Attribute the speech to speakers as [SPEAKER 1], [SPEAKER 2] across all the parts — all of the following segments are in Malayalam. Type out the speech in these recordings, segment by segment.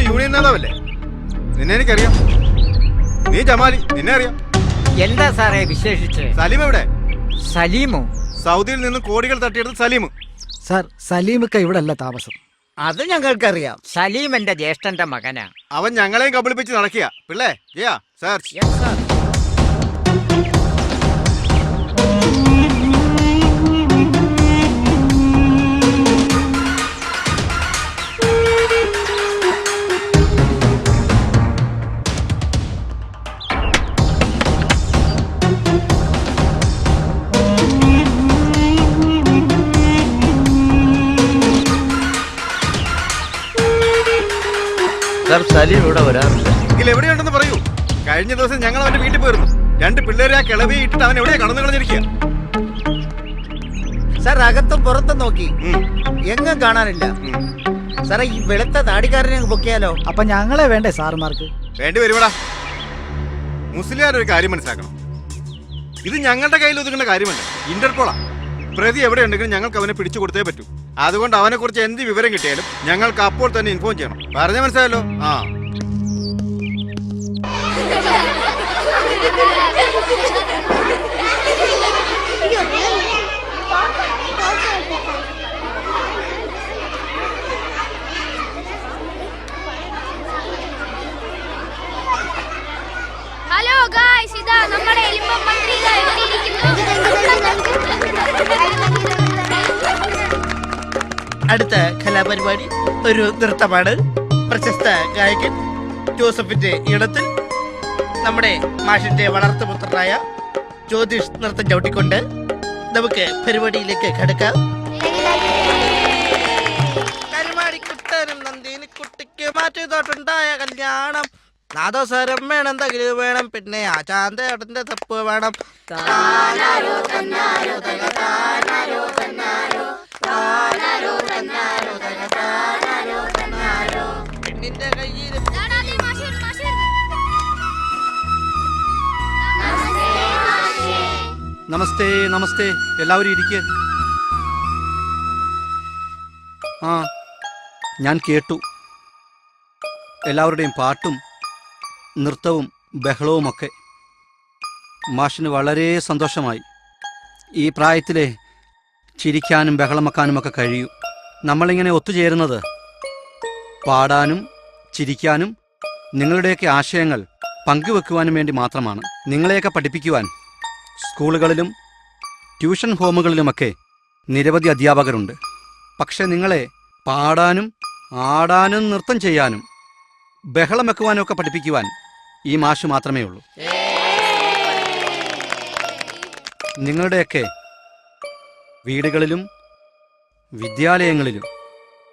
[SPEAKER 1] യൂണിയൻ നേതാവല്ലേ? നിന്നെ എനിക്കറിയാം. നീ ജമാലി, നിന്നെ അറിയാം.
[SPEAKER 2] എന്താ സാറേ വിശേഷിച്ച്?
[SPEAKER 1] സലീം എവിടെ?
[SPEAKER 2] സലീമോ?
[SPEAKER 1] സൗദിയിൽ നിന്ന് കോടികൾ തട്ടിയെടുത്ത് സലീം.
[SPEAKER 3] സാർ, സലീമൊക്കെ ഇവിടെ അല്ല താമസം.
[SPEAKER 2] അത് ഞങ്ങൾക്കറിയാം. സലീം എന്റെ ജ്യേഷ്ഠന്റെ മകനാ.
[SPEAKER 1] അവൻ ഞങ്ങളെയും കബളിപ്പിച്ച് നടക്കുക. പിള്ളേ സെർച്ച്.
[SPEAKER 2] Yes, sir.
[SPEAKER 4] സലീം ഇവിടെ വരാറില്ല.
[SPEAKER 1] എങ്കിൽ എവിടെയുണ്ടെന്ന് പറയൂ. കഴിഞ്ഞ ദിവസം ഞങ്ങൾ അവന്റെ വീട്ടിൽ പോയിരുന്നു. 2 പിള്ളേരെ ആ കിളവിയെ ഇട്ടിട്ട് അവൻ എവിടെയാ കടന്നു കളഞ്ഞിരിക്കുക.
[SPEAKER 4] സാർ അകത്തും പുറത്തും നോക്കി, എങ്ങും കാണാനില്ല. സാറേ, ഈ വെളുത്ത താടിക്കാരനെ പൊക്കിയാലോ?
[SPEAKER 3] അപ്പൊ ഞങ്ങളെ വേണ്ടേ സാറുമാർക്ക്?
[SPEAKER 1] വേണ്ടി വരുവടാ. മുസ്ലിയാരൊരു കാര്യം മനസ്സിലാക്കണം. ഇത് ഞങ്ങളുടെ കയ്യിൽ ഒതുങ്ങുന്ന കാര്യമല്ല, ഇന്റർപോളാ. പ്രതി എവിടെയുണ്ടെങ്കിലും ഞങ്ങൾക്ക് അവനെ പിടിച്ചു കൊടുത്തേ പറ്റൂ. അതുകൊണ്ട് അവനെ കുറിച്ച് എന്ത് വിവരം കിട്ടിയാലും ഞങ്ങൾക്ക് അപ്പോൾ തന്നെ ഇൻഫോം ചെയ്യണം. പറഞ്ഞ മനസ്സിലായല്ലോ?
[SPEAKER 5] ഹലോ ഗായ്സ്, ഇതാ നമ്മുടെ എലിമ്പം മന്ത്രി
[SPEAKER 4] അടുത്ത കലാപരിപാടി ഒരു നൃത്തമാണ്. പ്രശസ്ത ഗായകൻ ജോസഫിന്റെ ഇടത്തിൽ നമ്മുടെ മാഷിന്റെ വളർത്തുപുത്രനായ ജ്യോതിഷ് നൃത്തം ചവിട്ടിക്കൊണ്ട് നമുക്ക് പരിപാടിയിലേക്ക് കടക്കാം. കരുമാടിക്കുട്ടനും നന്ദിനിക്കുട്ടിക്ക് മാറ്റിയതോട്ടുണ്ടായ കല്യാണം, നാദോസ്വരം വേണം, തകില് വേണം, പിന്നെ ആ ചാന്തേട്ടന്റെ തപ്പ് വേണം. പെണ്ണിന്റെ കയ്യിൽ
[SPEAKER 6] നമസ്തേ നമസ്തേ. എല്ലാവരും ഇരിക്കുക. ഞാൻ കേട്ടു എല്ലാവരുടെയും പാട്ടും നൃത്തവും ബഹളവുമൊക്കെ. മാഷിന് വളരെ സന്തോഷമായി. ഈ പ്രായത്തിലെ ചിരിക്കാനും ബഹളം വെക്കാനുമൊക്കെ കഴിയൂ. നമ്മളിങ്ങനെ ഒത്തുചേരുന്നത് പാടാനും ചിരിക്കാനും നിങ്ങളുടെയൊക്കെ ആശയങ്ങൾ പങ്കുവെക്കുവാനും വേണ്ടി മാത്രമാണ്. നിങ്ങളെയൊക്കെ പഠിപ്പിക്കുവാൻ സ്കൂളുകളിലും ട്യൂഷൻ ഹോമുകളിലുമൊക്കെ നിരവധി അധ്യാപകരുണ്ട്. പക്ഷെ നിങ്ങളെ പാടാനും ആടാനും നൃത്തം ചെയ്യാനും ബഹളം വെക്കുവാനും ഒക്കെ പഠിപ്പിക്കുവാൻ ഈ മാഷ് മാത്രമേ ഉള്ളൂ. നിങ്ങളുടെയൊക്കെ വീടുകളിലും വിദ്യാലയങ്ങളിലും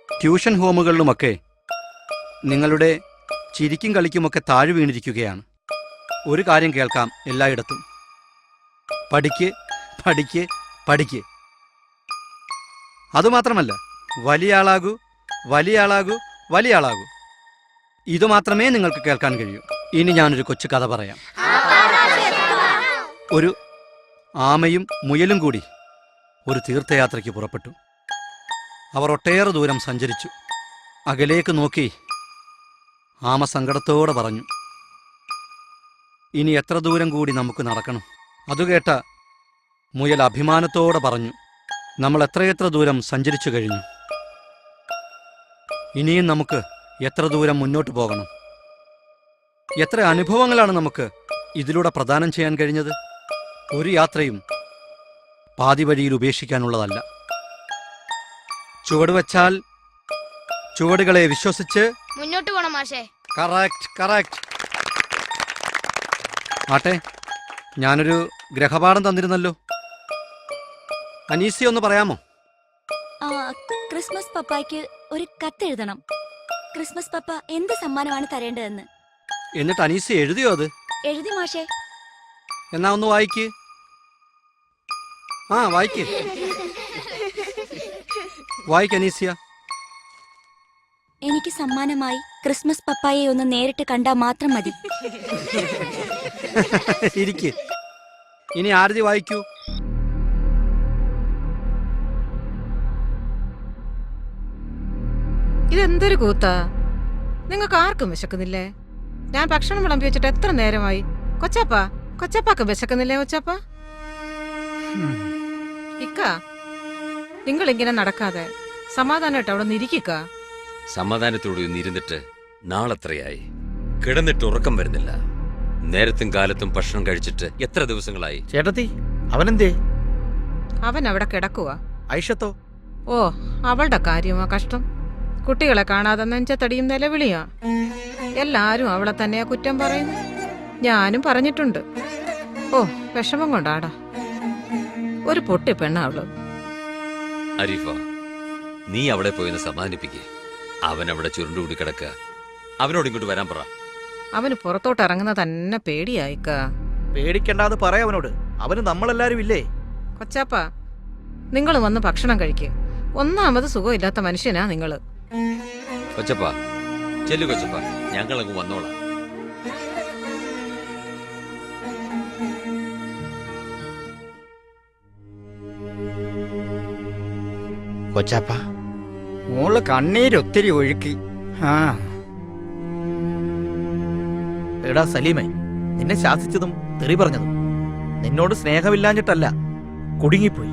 [SPEAKER 6] ട്യൂഷൻ ഹോമുകളിലുമൊക്കെ നിങ്ങളുടെ ചിരിക്കും കളിക്കുമൊക്കെ താഴെ വീണിരിക്കുകയാണ്. ഒരു കാര്യം കേൾക്കാം എല്ലായിടത്തും: പഠിക്ക് പഠിക്ക് പഠിക്ക്. അതുമാത്രമല്ല, വലിയ ആളാകൂ വലിയ ആളാകൂ വലിയ ആളാകൂ. ഇതുമാത്രമേ നിങ്ങൾക്ക് കേൾക്കാൻ കഴിയൂ. ഇനി ഞാനൊരു കൊച്ചു കഥ പറയാം. ഒരു ആമയും മുയലും കൂടി ഒരു തീർത്ഥയാത്രയ്ക്ക് പുറപ്പെട്ടു. അവർ ഒട്ടേറെ ദൂരം സഞ്ചരിച്ചു. അകലേക്ക് നോക്കി ആമ സങ്കടത്തോടെ പറഞ്ഞു, ഇനി എത്ര ദൂരം കൂടി നമുക്ക് നടക്കണം? അതുകേട്ട മുയൽ അഭിമാനത്തോടെ പറഞ്ഞു, നമ്മൾ എത്രയെത്ര ദൂരം സഞ്ചരിച്ചു കഴിഞ്ഞു. ഇനിയും നമുക്ക് എത്ര ദൂരം മുന്നോട്ട് പോകണം? എത്ര അനുഭവങ്ങളാണ് നമുക്ക് ഇതിലൂടെ പ്രദാനം ചെയ്യാൻ കഴിഞ്ഞത്? ഒരു യാത്രയും പാതി വഴിയിൽ ഉപേക്ഷിക്കാനുള്ളതല്ല. ചുവടുവെച്ചാൽ ചുവടുകളെ വിശ്വസിച്ച്
[SPEAKER 5] മുന്നോട്ട് പോണം മാഷേ.
[SPEAKER 6] Correct correct. ആട്ടെ, ഞാനൊരു ഗ്രഹപാഠം തന്നിരുന്നല്ലോ. അനീസി ഒന്ന് പറയാമോ?
[SPEAKER 7] ക്രിസ്മസ് പപ്പായ്ക്ക് ഒരു കത്തെഴുതണം. ക്രിസ്മസ് പപ്പ എന്ത് സമ്മാനമാണ് തരേണ്ടതെന്ന്.
[SPEAKER 6] എന്നിട്ട് അനീസി എഴുതിയോ? അത്
[SPEAKER 7] എഴുതി മാഷേ.
[SPEAKER 6] എന്നാ ഒന്ന് വായിക്ക്. വായിക്ക് വായിക്ക് അനീസിയ.
[SPEAKER 7] എനിക്ക് സമ്മാനമായി ക്രിസ്മസ് പപ്പായെ ഒന്ന് നേരിട്ട് കണ്ടാൽ മാത്രം മതി.
[SPEAKER 6] ഇരിക്ക്. ഇനി ആരതി വായിക്കൂ.
[SPEAKER 8] ഇതെന്തൊരു കൂത്താ! നിങ്ങൾക്ക് ആർക്കും വിശക്കുന്നില്ലേ? ഞാൻ ഭക്ഷണം വിളമ്പി വെച്ചിട്ട് എത്ര നേരമായി? കൊച്ചാപ്പാക്ക് വിശക്കുന്നില്ലേ കൊച്ചാപ്പ? ഇക്ക, നിങ്ങൾ ഇങ്ങനെ നടക്കാതെ സമാധാനമായിട്ട് അവിടെ നിരിക്ക.
[SPEAKER 9] സമാധാനത്തോടെ ഇരുന്നിട്ട് നാളെത്രയായി? കിടന്നിട്ട് ഉറക്കം വരുന്നില്ല. നേരത്തും കാലത്തും ഭക്ഷണം കഴിച്ചിട്ട് എത്ര ദിവസങ്ങളായി?
[SPEAKER 4] ചേട്ടത്തി അവനെന്തേ?
[SPEAKER 8] അവൻ അവിടെ കിടക്കുക.
[SPEAKER 4] ഐഷത്തോ?
[SPEAKER 8] ഓ, അവളുടെ കാര്യമാ കഷ്ടം. കുട്ടികളെ കാണാതെ നെഞ്ചത്തടിയും നിലവിളിയാ. എല്ലാരും അവളെ തന്നെയാ കുറ്റം പറയുന്നു. ഞാനും പറഞ്ഞിട്ടുണ്ട്. ഓ, വിഷമം കൊണ്ടാടാ. ഒരു പൊട്ടി പെണ്ണ അവള്.
[SPEAKER 9] അരീഫ, നീ അവിടെ പോയിന്ന് സമാധാനിപ്പിക്കേ. അവൻ അവിടെ ചുരുണ്ടുകൂടി കിടക്കുക. അവനോട് ഇങ്ങോട്ട് വരാൻ പറ.
[SPEAKER 8] അവന് പുറത്തോട്ട് ഇറങ്ങുന്ന തന്നെ പേടിയായിക്ക.
[SPEAKER 4] പേടിക്കണ്ടാന്ന് പറയാ അവനോട്. അവന് നമ്മളെല്ലാരും ഇല്ലേ?
[SPEAKER 8] കൊച്ചാപ്പ, നിങ്ങൾ വന്ന് ഭക്ഷണം കഴിക്ക്. ഒന്നാമത് സുഖമില്ലാത്ത മനുഷ്യനാ നിങ്ങള്.
[SPEAKER 9] കൊച്ചപ്പ, ചെല്ലു കൊച്ചപ്പ, ഞങ്ങളങ്ങ് വന്നോളാം.
[SPEAKER 2] കൊച്ചാപ്പ, മോള് കണ്ണീരൊത്തിരി ഒഴുക്കി. ആ,
[SPEAKER 4] എടാ സലീമേ, നിന്നെ ശാസിച്ചതും തെറി പറഞ്ഞതും നിന്നോട് സ്നേഹമില്ലാഞ്ഞിട്ടല്ല. കുടുങ്ങിപ്പോയി.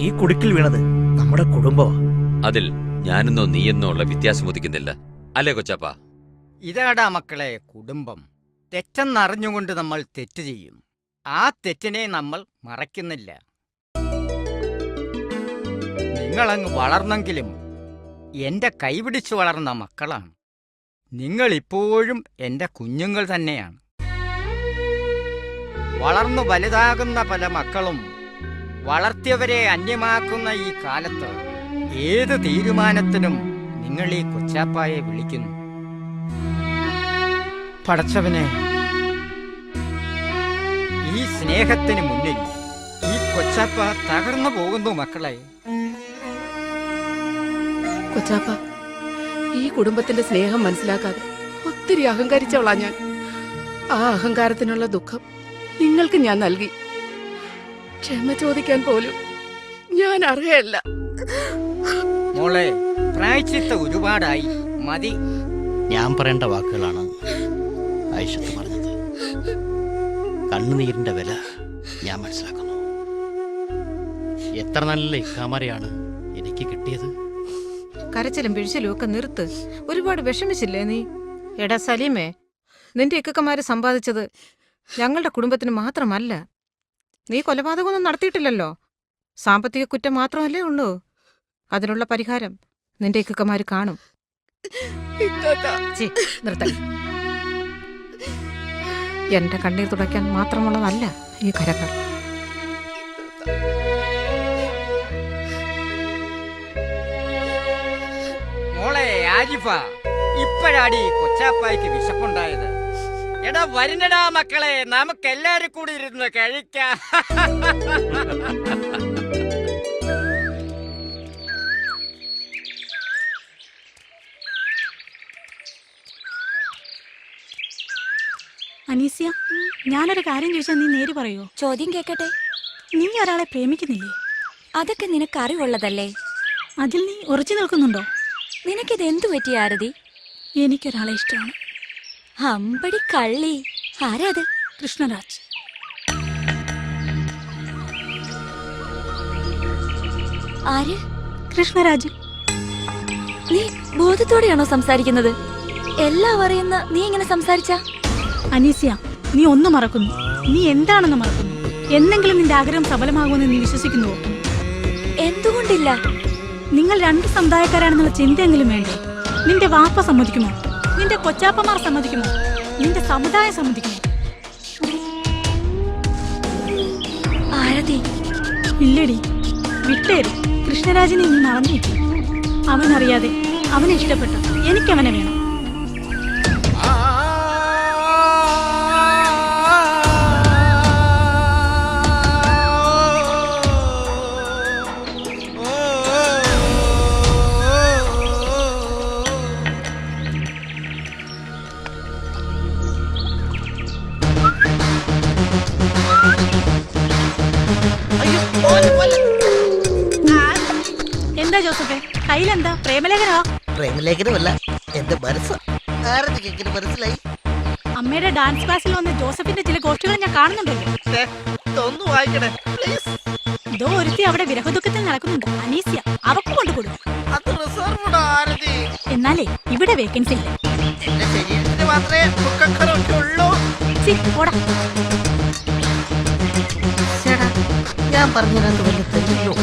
[SPEAKER 4] ഈ കുടുക്കിൽ വീണത് നമ്മുടെ കുടുംബമാ.
[SPEAKER 9] അതിൽ ഞാനെന്നോ നീയെന്നോ ഉള്ള വ്യത്യാസം ഉദിക്കുന്നില്ല, അല്ലേ കൊച്ചപ്പ?
[SPEAKER 2] ഇതാടാ മക്കളെ കുടുംബം. തെറ്റെന്നറിഞ്ഞുകൊണ്ട് നമ്മൾ തെറ്റ് ചെയ്യും. ആ തെറ്റിനെ നമ്മൾ മറയ്ക്കുന്നില്ല. നിങ്ങളങ്ങ് വളർന്നെങ്കിലും എന്റെ കൈപിടിച്ചു വളർന്ന മക്കളാണ്. നിങ്ങളിപ്പോഴും എന്റെ കുഞ്ഞുങ്ങൾ തന്നെയാണ്. വളർന്നു വലുതാകുന്ന പല മക്കളും വളർത്തിയവരെ അന്യമാക്കുന്ന ഈ കാലത്ത് ഏത് തീരുമാനത്തിനും നിങ്ങൾ ഈ കൊച്ചാപ്പായെ വിളിക്കുന്നു. പടച്ചവനെ, ഈ സ്നേഹത്തിന് മുന്നിൽ ഈ കൊച്ചാപ്പ തകർന്നു പോകുന്നു മക്കളെ.
[SPEAKER 10] കൊച്ചാപ്പ, ഈ കുടുംബത്തിന്റെ സ്നേഹം മനസ്സിലാക്കാതെ ഒത്തിരി അഹങ്കരിച്ചവളാ ഞാൻ. ആ അഹങ്കാരത്തിനുള്ള ദുഃഖം നിങ്ങൾക്ക് ഞാൻ നൽകി. ക്ഷമ ചോദിക്കാൻ പോലും ഞാൻ അറിയല്ല.
[SPEAKER 2] മോളെ, പ്രായശ്ചിത്ത ഒരുപാടായി, മതി.
[SPEAKER 11] ഞാൻ പറയേണ്ട വാക്കുകളാണ് ഐഷത്ത് പറഞ്ഞത്. കണ്ണുനീരിന്റെ വില ഞാൻ മനസ്സിലാക്കുന്നു. എത്ര നല്ല ഇക്കാമാരെയാണ് എനിക്ക് കിട്ടിയത്.
[SPEAKER 8] കരച്ചിലും പിഴിച്ചിലും ഒക്കെ നിർത്ത്. ഒരുപാട് വിഷമിച്ചില്ലേ നീ? എടാ സലീമേ, നിന്റെ ഇക്കക്കമാര് സമ്പാദിച്ചത് ഞങ്ങളുടെ കുടുംബത്തിന് മാത്രമല്ല. നീ കൊലപാതകമൊന്നും നടത്തിയിട്ടില്ലല്ലോ. സാമ്പത്തിക കുറ്റം മാത്രമല്ലേ ഉള്ളൂ. അതിനുള്ള പരിഹാരം നിന്റെ ഇക്കക്കമാര് കാണും. നിർത്ത. എന്റെ കണ്ണീർ തുടയ്ക്കാൻ മാത്രമുള്ളതല്ല ഈ കരങ്ങൾ.
[SPEAKER 2] മോളെ ആരിഫ, ഇപ്പോഴാടി കൊച്ചാപ്പായ്ക്ക് വിശപ്പുണ്ടായത്. എടാ വരുന്നടാ മക്കളെ, നമുക്കെല്ലാരും കൂടി ഇരുന്ന് കഴിക്കാം.
[SPEAKER 7] അനീസ്യ, ഞാനൊരു കാര്യം ചോദിച്ചാൽ നീ നേര് പറയോ? ചോദ്യം കേക്കട്ടെ. നീ ഒരാളെ പ്രേമിക്കുന്നില്ലേ? അതൊക്കെ നിനക്ക് അറിവുള്ളതല്ലേ. അതിൽ നീ ഉറച്ചു നിൽക്കുന്നുണ്ടോ? നിനക്കിത് എന്തു പറ്റി ആരതി? എനിക്കൊരാളെ ഇഷ്ടമാണ്. അമ്പടി കള്ളി. ആരാത്? കൃഷ്ണരാജ്. ആര്? കൃഷ്ണരാജ്. നീ ബോധത്തോടെയാണോ സംസാരിക്കുന്നത്? എല്ലാം അറിയുന്ന നീ ഇങ്ങനെ സംസാരിച്ച? അനീസ്യ, നീ ഒന്നും മറക്കുന്നു. നീ എന്താണെന്ന് മറക്കുന്നു. എന്തെങ്കിലും നിന്റെ ആഗ്രഹം സഫലമാകുമെന്ന് നീ വിശ്വസിക്കുന്നുവോ? എന്തുകൊണ്ടില്ല? നിങ്ങൾ രണ്ട് സമുദായക്കാരാണെന്നുള്ള ചിന്തയെങ്കിലും വേണ്ടേ? നിന്റെ വാപ്പ സമ്മതിക്കുമോ? നിന്റെ കൊച്ചാപ്പമാർ സമ്മതിക്കുമോ? നിന്റെ സമുദായം സമ്മതിക്കുമോ? ആരതി, ഇല്ലടി, വിട്ടേര്. കൃഷ്ണരാജിനെ നീ മറന്നിരിക്കും. അവനറിയാതെ അവനെ ഇഷ്ടപ്പെട്ടു. എനിക്കവനെ വേണം. എന്താ ജോസഫേ, കയ്യിലെന്താ? പ്രേമലേഖനോ?
[SPEAKER 4] പ്രേമലേഖനമല്ല, എന്റെ മനസ്സ്. ആരൊക്കെ എങ്ങനെ മനസ്സിലായി?
[SPEAKER 7] അമ്മയുടെ ഡാൻസ് ക്ലാസ്സിൽ വന്ന ജോസഫിന്റെ ചില ഗോഷ്ഠികൾ ഞാൻ കാണുന്നുണ്ടല്ലോ.
[SPEAKER 4] ഒന്ന് വായിക്കണേ പ്ലീസ്.
[SPEAKER 7] ഇതോ ഒരുത്തി അവിടെ വിരഹദുഃഖത്തിൽ നടക്കുന്നുണ്ട്, അനീസ്യ. അവക്ക് കൊണ്ടുകൊടുക്കും.
[SPEAKER 4] അത് റിസർവ്ഡ് ആരതി.
[SPEAKER 7] എന്നാലേ ഇവിടെ വേക്കൻസി ഇല്ല.
[SPEAKER 4] എന്റെ ശരീരത്തിന് മാത്രമേ ദുഃഖക്കരമൊക്കെ ഉള്ളൂ.
[SPEAKER 7] പോടാ.
[SPEAKER 4] ഞാൻ പറഞ്ഞതിനകത്ത് വല്ല തെറ്റില്ലോ.